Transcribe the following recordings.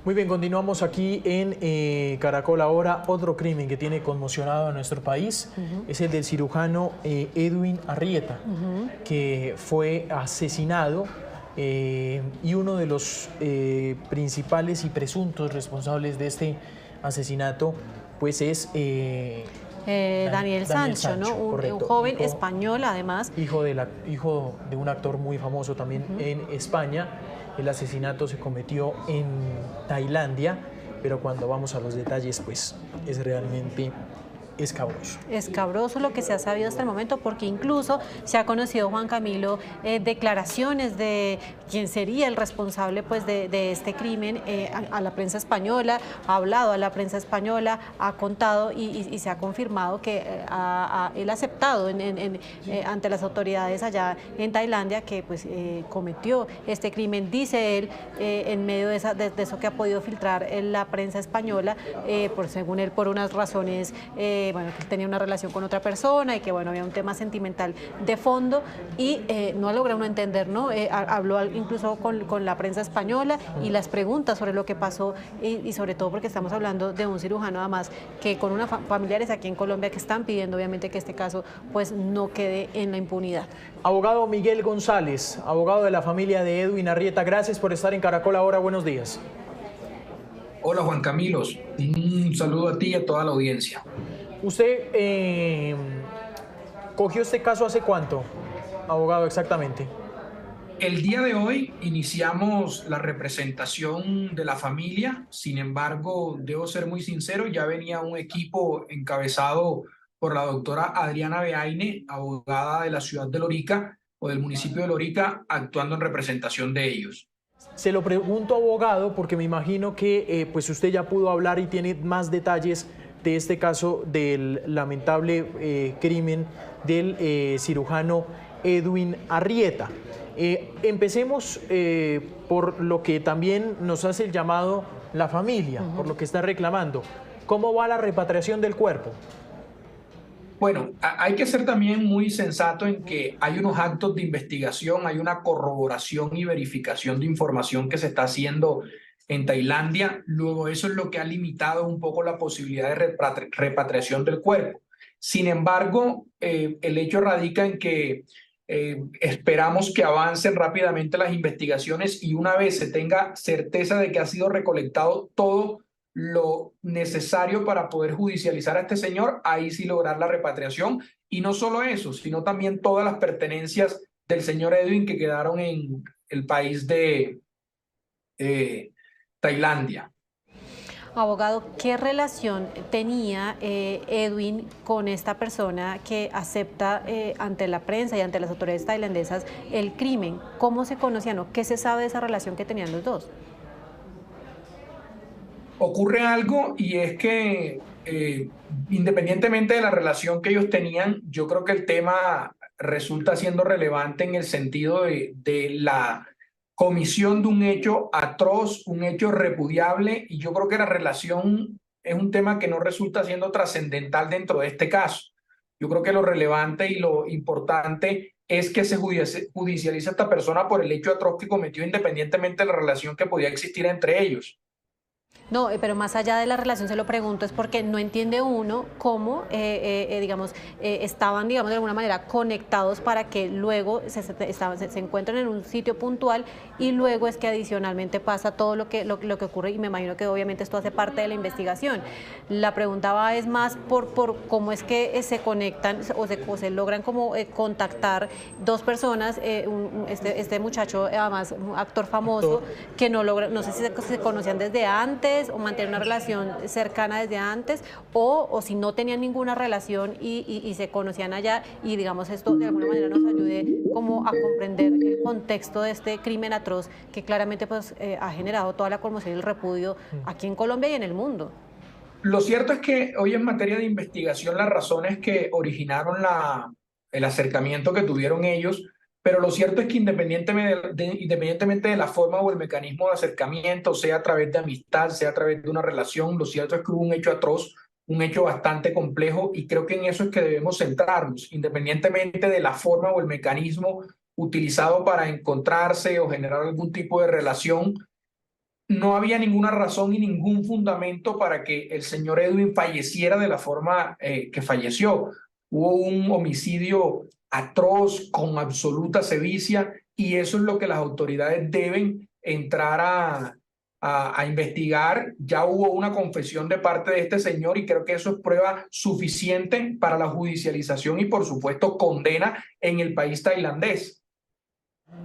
Muy bien, continuamos aquí en Caracol Ahora. Otro crimen que tiene conmocionado a nuestro país es el del cirujano Edwin Arrieta, que fue asesinado y uno de los principales y presuntos responsables de este asesinato pues es Daniel Sancho, ¿no? Un joven español, además. Hijo de un actor muy famoso también en España. El asesinato se cometió en Tailandia, pero cuando vamos a los detalles, pues es realmente escabroso. Escabroso lo que se ha sabido hasta el momento, porque incluso se ha conocido, Juan Camilo, declaraciones de quién sería el responsable pues, de este crimen a la prensa española, ha hablado a la prensa española, ha contado y se ha confirmado que él ha aceptado ante las autoridades allá en Tailandia que pues, cometió este crimen, dice él, en medio de eso que ha podido filtrar en la prensa española, según él, por unas razones bueno, que él tenía una relación con otra persona y que bueno, había un tema sentimental de fondo y no logra uno entender, ¿no? Habló incluso con la prensa española y las preguntas sobre lo que pasó y sobre todo porque estamos hablando de un cirujano además que con unos familiares aquí en Colombia que están pidiendo obviamente que este caso pues no quede en la impunidad. Abogado Miguel González, abogado de la familia de Edwin Arrieta, gracias por estar en Caracol Ahora, buenos días. Hola Juan Camilo, un saludo a ti y a toda la audiencia. ¿Usted cogió este caso hace cuánto, abogado, exactamente? El día de hoy iniciamos la representación de la familia, sin embargo, debo ser muy sincero, ya venía un equipo encabezado por la doctora Adriana Beaine, abogada de la ciudad de Lorica o del municipio de Lorica, actuando en representación de ellos. Se lo pregunto, abogado, porque me imagino que pues usted ya pudo hablar y tiene más detalles de este caso del lamentable crimen del cirujano Edwin Arrieta. Empecemos por lo que también nos hace el llamado la familia, por lo que está reclamando. ¿Cómo va la repatriación del cuerpo? Bueno, hay que ser también muy sensato en que hay unos actos de investigación, hay una corroboración y verificación de información que se está haciendo en Tailandia. Luego eso es lo que ha limitado un poco la posibilidad de repatriación del cuerpo. Sin embargo, el hecho radica en que esperamos que avancen rápidamente las investigaciones y una vez se tenga certeza de que ha sido recolectado todo lo necesario para poder judicializar a este señor, ahí sí lograr la repatriación. Y no solo eso, sino también todas las pertenencias del señor Edwin que quedaron en el país de Tailandia. Abogado, ¿qué relación tenía Edwin con esta persona que acepta ante la prensa y ante las autoridades tailandesas el crimen? ¿Cómo se conocían o qué se sabe de esa relación que tenían los dos? Ocurre algo y es que independientemente de la relación que ellos tenían, yo creo que el tema resulta siendo relevante en el sentido de la comisión de un hecho atroz, un hecho repudiable, y yo creo que la relación es un tema que no resulta siendo trascendental dentro de este caso. Yo creo que lo relevante y lo importante es que se judicialice a esta persona por el hecho atroz que cometió, independientemente de la relación que podía existir entre ellos. No, pero más allá de la relación, se lo pregunto, es porque no entiende uno cómo, digamos, estaban, digamos, de alguna manera conectados para que luego se encuentren en un sitio puntual y luego es que adicionalmente pasa todo lo que ocurre y me imagino que obviamente esto hace parte de la investigación. La pregunta va es más por cómo es que se conectan o se logran como contactar dos personas, este muchacho, además un actor famoso, que no logra, no sé si se conocían desde antes, o mantener una relación cercana desde antes, o si no tenían ninguna relación y se conocían allá, y digamos esto de alguna manera nos ayude como a comprender el contexto de este crimen atroz que claramente pues ha generado toda la conmoción y el repudio aquí en Colombia y en el mundo. Lo cierto es que hoy en materia de investigación las razones que originaron el acercamiento que tuvieron ellos, pero lo cierto es que independientemente de la forma o el mecanismo de acercamiento, sea a través de amistad, sea a través de una relación, lo cierto es que hubo un hecho atroz, un hecho bastante complejo y creo que en eso es que debemos centrarnos, independientemente de la forma o el mecanismo utilizado para encontrarse o generar algún tipo de relación. no había ninguna razón y ningún fundamento para que el señor Edwin falleciera de la forma que falleció. Hubo un homicidio atroz, con absoluta sevicia, y eso es lo que las autoridades deben entrar a investigar. Ya hubo una confesión de parte de este señor y creo que eso es prueba suficiente para la judicialización y, por supuesto, condena en el país tailandés.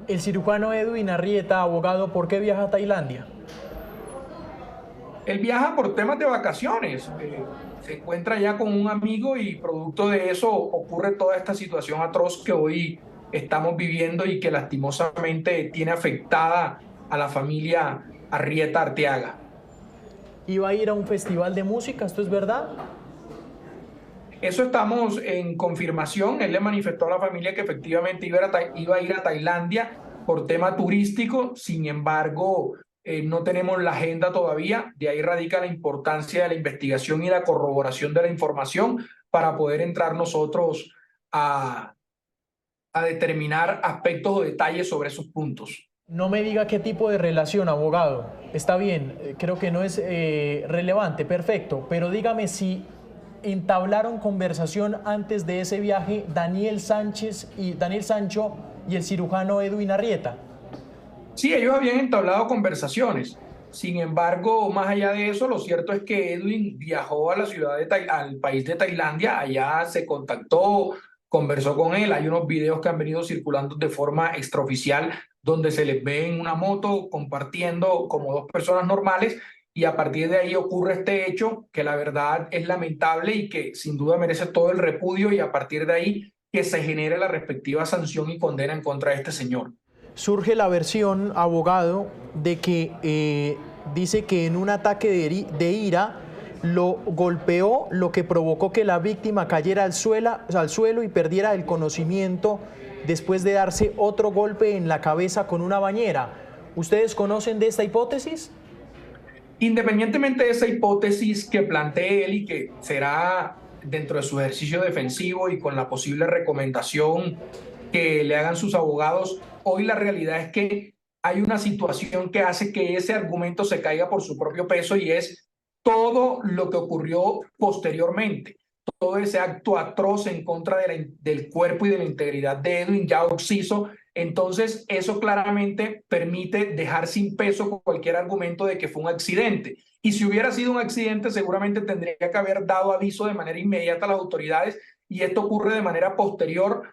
El cirujano Edwin Arrieta, abogado, ¿por qué viaja a Tailandia? Él viaja por temas de vacaciones, se encuentra ya con un amigo y producto de eso ocurre toda esta situación atroz que hoy estamos viviendo y que lastimosamente tiene afectada a la familia Arrieta Arteaga. ¿Iba a ir a un festival de música? ¿Esto es verdad? Eso estamos en confirmación. Él le manifestó a la familia que efectivamente iba a ir a Tailandia por tema turístico. Sin embargo, no tenemos la agenda todavía. De ahí radica la importancia de la investigación y la corroboración de la información para poder entrar nosotros a determinar aspectos o detalles sobre esos puntos. No me diga qué tipo de relación, abogado. Está bien, creo que no es relevante, perfecto, pero dígame si entablaron conversación antes de ese viaje Daniel Sancho y el cirujano Edwin Arrieta. Sí, ellos habían entablado conversaciones. Sin embargo, más allá de eso, lo cierto es que Edwin viajó a la ciudad al país de Tailandia, allá se contactó, conversó con él. Hay unos videos que han venido circulando de forma extraoficial donde se les ve en una moto compartiendo como dos personas normales, y a partir de ahí ocurre este hecho que la verdad es lamentable y que sin duda merece todo el repudio, y a partir de ahí que se genere la respectiva sanción y condena en contra de este señor. Surge la versión, abogado, de que dice que en un ataque de ira lo golpeó, lo que provocó que la víctima cayera al suelo y perdiera el conocimiento después de darse otro golpe en la cabeza con una bañera. ¿Ustedes conocen de esta hipótesis? Independientemente de esa hipótesis que plantee él y que será dentro de su ejercicio defensivo y con la posible recomendación que le hagan sus abogados, hoy la realidad es que hay una situación que hace que ese argumento se caiga por su propio peso, y es todo lo que ocurrió posteriormente, todo ese acto atroz en contra del cuerpo y de la integridad de Edwin ya occiso. Entonces, eso claramente permite dejar sin peso cualquier argumento de que fue un accidente. Y si hubiera sido un accidente, seguramente tendría que haber dado aviso de manera inmediata a las autoridades, y esto ocurre de manera posterior,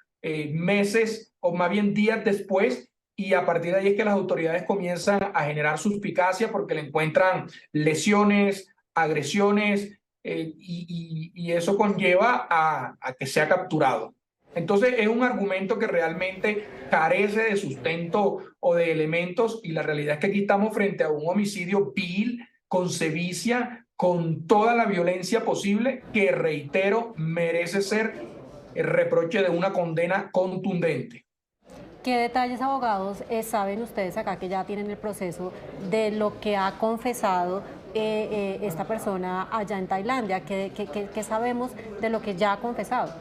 meses o más bien días después, y a partir de ahí es que las autoridades comienzan a generar suspicacia porque le encuentran lesiones, agresiones, y eso conlleva a que sea capturado. Entonces es un argumento que realmente carece de sustento o de elementos, y la realidad es que aquí estamos frente a un homicidio vil, con sevicia, con toda la violencia posible, que, reitero, merece ser el reproche de una condena contundente. ¿Qué detalles, abogados, saben ustedes acá que ya tienen el proceso de lo que ha confesado esta persona allá en Tailandia? ¿Qué sabemos de lo que ya ha confesado?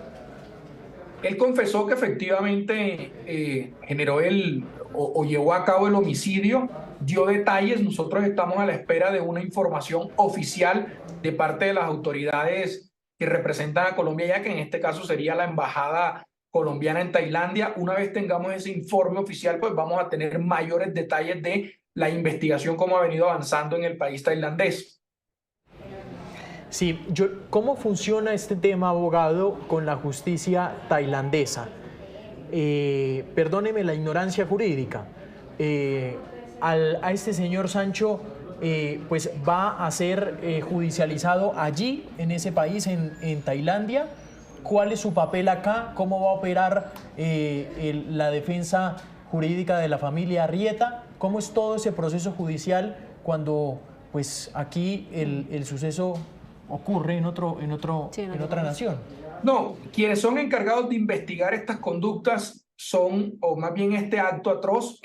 Él confesó que efectivamente generó o llevó a cabo el homicidio, dio detalles. Nosotros estamos a la espera de una información oficial de parte de las autoridades que representan a Colombia, ya que en este caso sería la embajada colombiana en Tailandia. Una vez tengamos ese informe oficial, pues vamos a tener mayores detalles de la investigación, cómo ha venido avanzando en el país tailandés. Sí, ¿cómo funciona este tema, abogado, con la justicia tailandesa? Perdóneme la ignorancia jurídica. A este señor Sancho pues va a ser judicializado allí, en ese país, en Tailandia. ¿Cuál es su papel acá? ¿Cómo va a operar la defensa jurídica de la familia Arrieta? ¿Cómo es todo ese proceso judicial cuando pues aquí el suceso ocurre en otra nación? No, quienes son encargados de investigar estas conductas son, o más bien este acto atroz,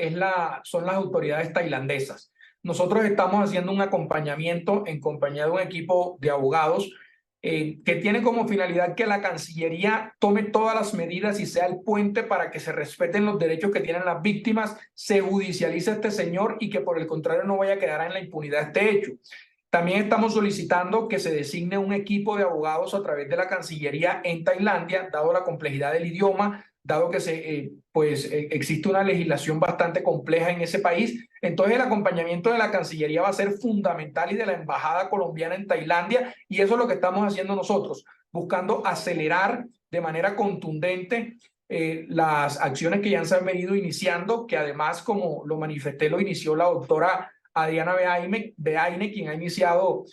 son las autoridades tailandesas. Nosotros estamos haciendo un acompañamiento en compañía de un equipo de abogados que tiene como finalidad que la Cancillería tome todas las medidas y sea el puente para que se respeten los derechos que tienen las víctimas, se judicialice a este señor y que por el contrario no vaya a quedar en la impunidad este hecho. También estamos solicitando que se designe un equipo de abogados a través de la Cancillería en Tailandia, dado la complejidad del idioma, dado que existe una legislación bastante compleja en ese país. Entonces el acompañamiento de la Cancillería va a ser fundamental y de la Embajada colombiana en Tailandia, y eso es lo que estamos haciendo nosotros, buscando acelerar de manera contundente las acciones que ya se han venido iniciando, que además, como lo manifesté, lo inició la doctora Adriana Beaine, quien ha iniciado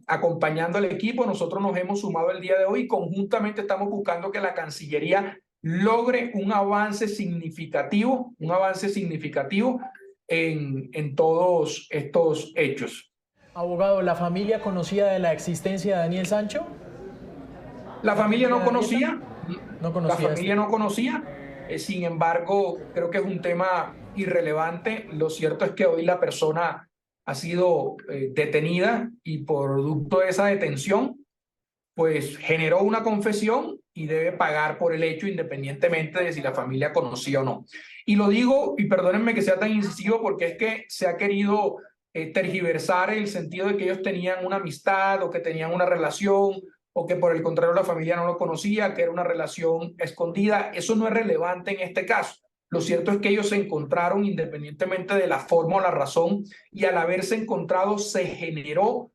acompañando al equipo. Nosotros nos hemos sumado el día de hoy y conjuntamente estamos buscando que la Cancillería logre un avance significativo en todos estos hechos. Abogado, ¿la familia conocía de la existencia de Daniel Sancho? La familia no conocía. La familia no conocía. Sin embargo, creo que es un tema irrelevante. Lo cierto es que hoy la persona ha sido detenida y producto de esa detención, pues generó una confesión y debe pagar por el hecho independientemente de si la familia conocía o no. Y lo digo, y perdónenme que sea tan incisivo, porque es que se ha querido tergiversar el sentido de que ellos tenían una amistad o que tenían una relación o que por el contrario la familia no lo conocía, que era una relación escondida. Eso no es relevante en este caso. Lo cierto es que ellos se encontraron independientemente de la forma o la razón, y al haberse encontrado se generó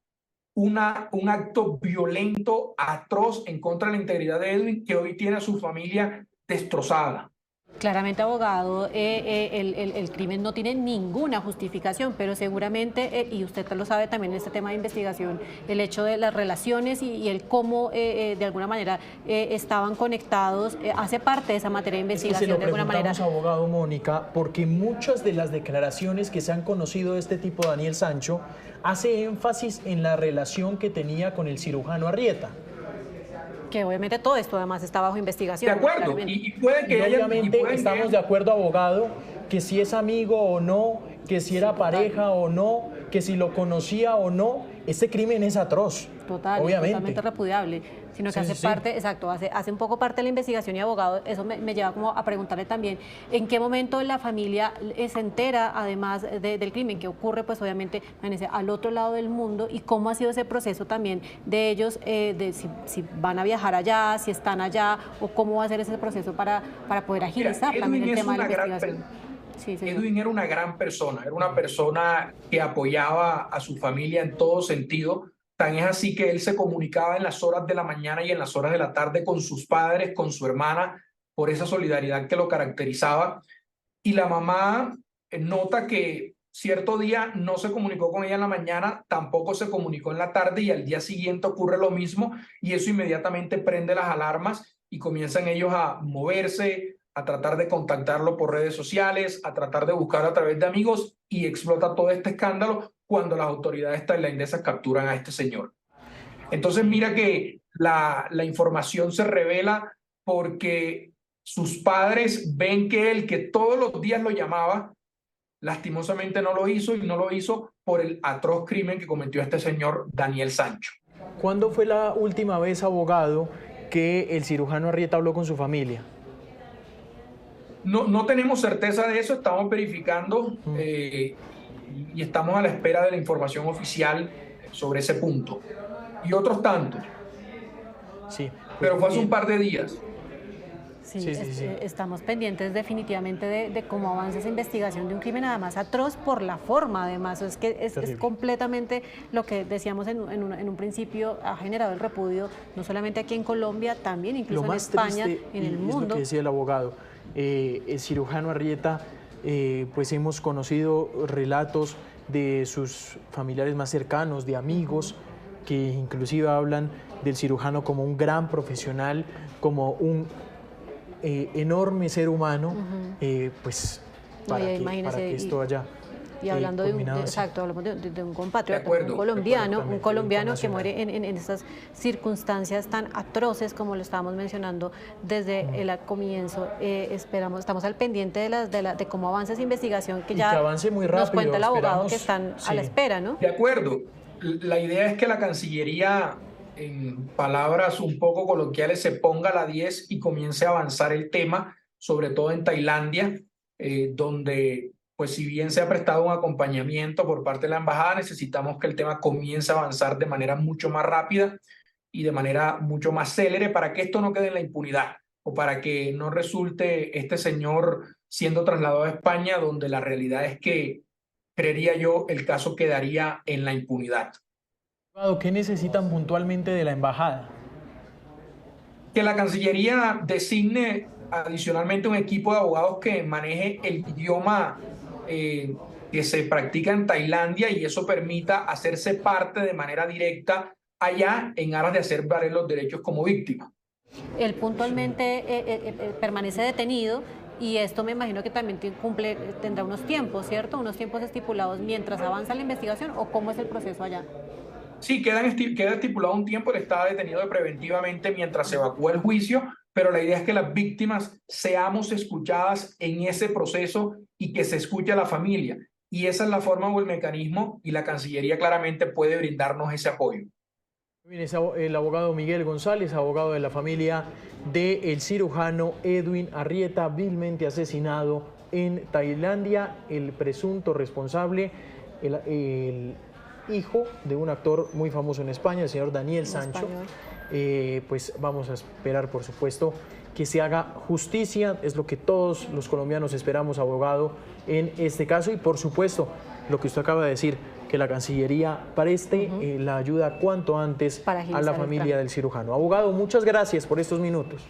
un acto violento, atroz, en contra de la integridad de Edwin, que hoy tiene a su familia destrozada. Claramente, abogado, el crimen no tiene ninguna justificación, pero seguramente, y usted lo sabe también en este tema de investigación, el hecho de las relaciones y el cómo de alguna manera estaban conectados hace parte de esa materia de investigación de alguna manera. Abogado Mónica, porque muchas de las declaraciones que se han conocido de este tipo, Daniel Sancho, hace énfasis en la relación que tenía con el cirujano Arrieta. Que obviamente todo esto además está bajo investigación. De acuerdo, y puede que obviamente estamos de acuerdo, abogado, que si es amigo o no, que si era pareja o no, que si lo conocía o no, este crimen es atroz. Totalmente repudiable, sino que hace parte, exacto, hace un poco parte de la investigación. Y abogado, eso me lleva como a preguntarle también, ¿en qué momento la familia se entera además del crimen que ocurre, pues obviamente, al otro lado del mundo, y cómo ha sido ese proceso también de ellos, de si van a viajar allá, si están allá, o cómo va a ser ese proceso para poder agilizar también el tema de la investigación? Edwin era una gran persona, era una persona que apoyaba a su familia en todo sentido. Tan es así que él se comunicaba en las horas de la mañana y en las horas de la tarde con sus padres, con su hermana, por esa solidaridad que lo caracterizaba. Y la mamá nota que cierto día no se comunicó con ella en la mañana, tampoco se comunicó en la tarde, y al día siguiente ocurre lo mismo, y eso inmediatamente prende las alarmas y comienzan ellos a moverse, a tratar de contactarlo por redes sociales, a tratar de buscarlo a través de amigos, y explota todo este escándalo cuando las autoridades tailandesas capturan a este señor. Entonces mira que la información se revela porque sus padres ven que él, que todos los días lo llamaba, lastimosamente no lo hizo, y no lo hizo por el atroz crimen que cometió este señor Daniel Sancho. ¿Cuándo fue la última vez, abogado, que el cirujano Arrieta habló con su familia? No tenemos certeza de eso, estamos verificando y estamos a la espera de la información oficial sobre ese punto. Y otros tantos. Sí. Pero fue hace un par de días. Sí. Estamos pendientes definitivamente de cómo avanza esa investigación de un crimen además atroz por la forma, además es que es completamente lo que decíamos en un principio, ha generado el repudio no solamente aquí en Colombia, también incluso en España, en el mundo. Es lo que decía el abogado, el cirujano Arrieta, pues hemos conocido relatos de sus familiares más cercanos, de amigos, que inclusive hablan del cirujano como un gran profesional, como un enorme ser humano, pues para que esto haya y hablando de un compatriota, un colombiano que muere en estas circunstancias tan atroces como lo estábamos mencionando desde el comienzo. Estamos al pendiente de cómo avanza esa investigación, que ya avance muy rápido, nos cuenta el abogado que están a la espera, ¿no? De acuerdo. La idea es que la Cancillería en palabras un poco coloquiales, se ponga la 10 y comience a avanzar el tema, sobre todo en Tailandia, donde, pues si bien se ha prestado un acompañamiento por parte de la embajada, necesitamos que el tema comience a avanzar de manera mucho más rápida y de manera mucho más célere para que esto no quede en la impunidad o para que no resulte este señor siendo trasladado a España, donde la realidad es que, creería yo, el caso quedaría en la impunidad. ¿Qué necesitan puntualmente de la embajada? Que la Cancillería designe adicionalmente un equipo de abogados que maneje el idioma que se practica en Tailandia y eso permita hacerse parte de manera directa allá en aras de hacer valer los derechos como víctima. Él puntualmente permanece detenido y esto me imagino que también tendrá unos tiempos, ¿cierto? Unos tiempos estipulados mientras avanza la investigación, ¿o cómo es el proceso allá? Sí, queda estipulado un tiempo, él está detenido preventivamente mientras se evacúa el juicio, pero la idea es que las víctimas seamos escuchadas en ese proceso y que se escuche a la familia. Y esa es la forma o el mecanismo, y la Cancillería claramente puede brindarnos ese apoyo. Bien, es el abogado Miguel González, abogado de la familia del cirujano Edwin Arrieta, vilmente asesinado en Tailandia, el presunto responsable, el hijo de un actor muy famoso en España, el señor Daniel Sancho. Pues vamos a esperar, por supuesto, que se haga justicia, es lo que todos los colombianos esperamos, abogado, en este caso, y por supuesto, lo que usted acaba de decir, que la Cancillería preste la ayuda cuanto antes a la familia del cirujano. Abogado, muchas gracias por estos minutos.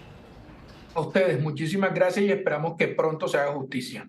A ustedes, muchísimas gracias y esperamos que pronto se haga justicia.